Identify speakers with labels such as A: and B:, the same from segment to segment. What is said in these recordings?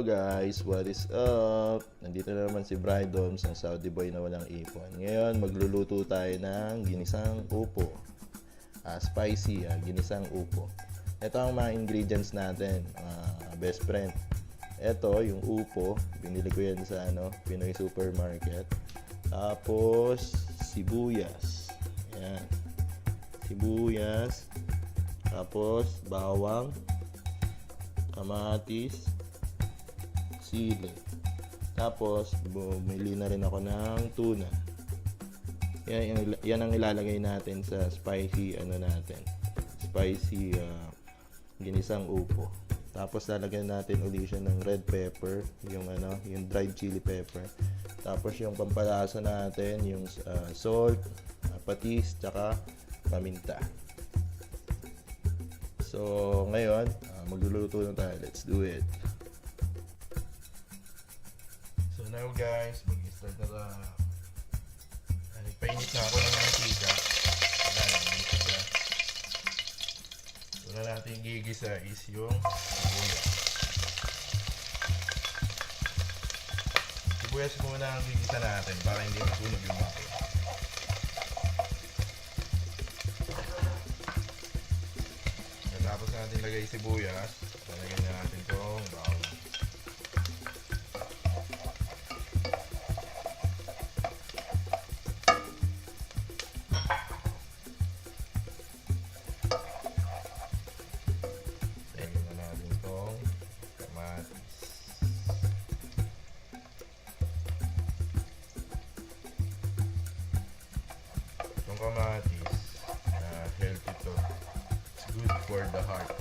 A: guys, what is up? Nandito na naman si Brydoms, ang Saudi boy na walang ipon. Ngayon, magluluto tayo ng ginisang upo. Spicy, ginisang upo. Ito ang mga ingredients natin, best friend. Ito, yung upo, binili ko yan sa Pinoy Supermarket. Tapos, sibuyas. Ayan. Sibuyas. Tapos, bawang, kamatis, sili. Tapos, bumili na rin ako ng tuna. Yan ang ilalagay natin sa spicy natin. Spicy ginisang upo. Tapos lalagyan natin uli siya ng red pepper, yung dried chili pepper. Tapos yung pampalasa natin, yung salt, patis, tsaka paminta. So, ngayon, magluluto na tayo. Let's do it. So now guys, mag-start na tayo. Nagpainit na ako ng mantika. Ayan, mantika. So na natin gigisa is yung sibuyas. Sibuyas muna ang gigisa natin para hindi masunog yung maki. Tapos natin lagay sibuyas, lalagyan na natin itong bawang. Lagyan na natin itong kamatis. Itong kamatis, healthy to. Good for the heart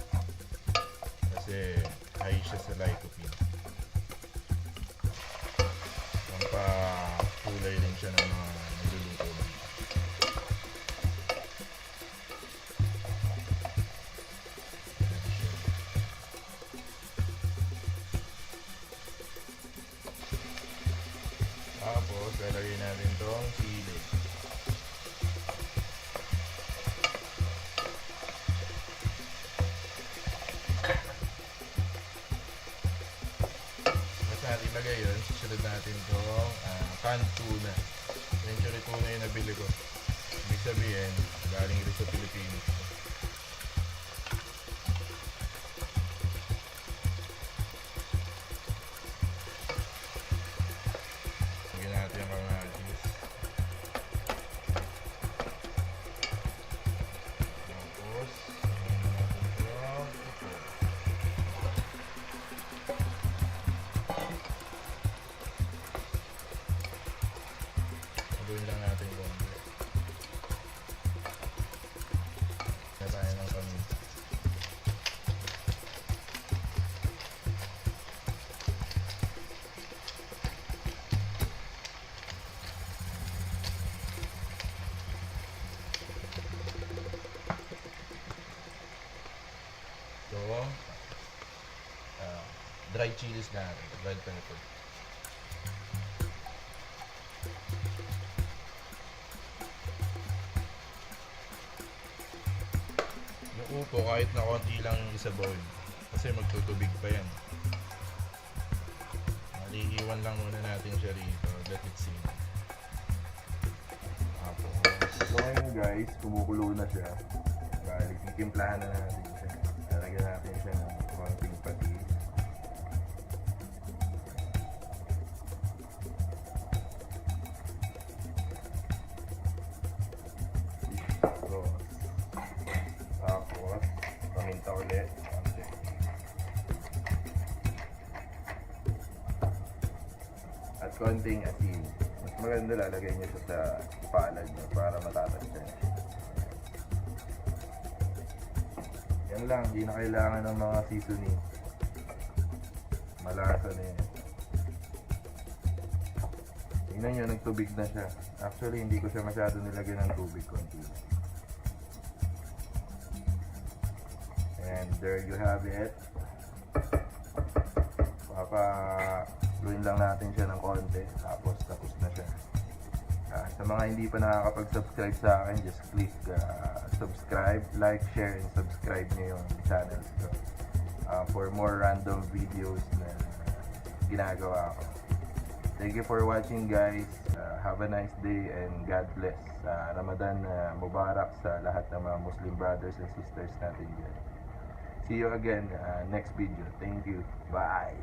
A: kasi high siya sa lycopene. Pampakulay rin siya ng mga niluluto. Tapos lalagay natin itong sili. Natin ilagay yun, susunod natin itong canned tuna. Century tuna yung nabili ko. Ibig sabihin, galing rin sa Pilipinas. Lagyan natin yung kamatis. Tapos, lagyan natin itong upo. Gawin lang natin konti. Na tayo ng paminta. So, dried chilies natin, red pepper. Upo kahit na konti lang isabaw kasi magtutubig pa yan. Iiwan lang muna natin siya rito, let it simmer. So ngayon guys, kumukulo na siya. Balik, titimplahan na natin siya. Lalagyan natin siya ng konting patis. Paminta ulit. At konting asin. Mas maganda lalagay nyo siya sa palad nyo para matatasya. Yan lang, hindi na kailangan ng mga seasoning. Malasa na yan. Tingnan nyo, nagtubig na siya. Actually, hindi ko siya masyado nilagyan ng tubig konti. And there you have it. Papaluin lang natin siya ng konti. Tapos na siya. Sa mga hindi pa nakakapag-subscribe sa akin, just click subscribe, like, share, and subscribe nyo yung channel ko. For more random videos na
B: ginagawa ko. Thank you for watching, guys. Have a nice day and God bless. Ramadan Mubarak sa lahat ng mga Muslim brothers and sisters natin dyan. See you again next video. Thank you. Bye.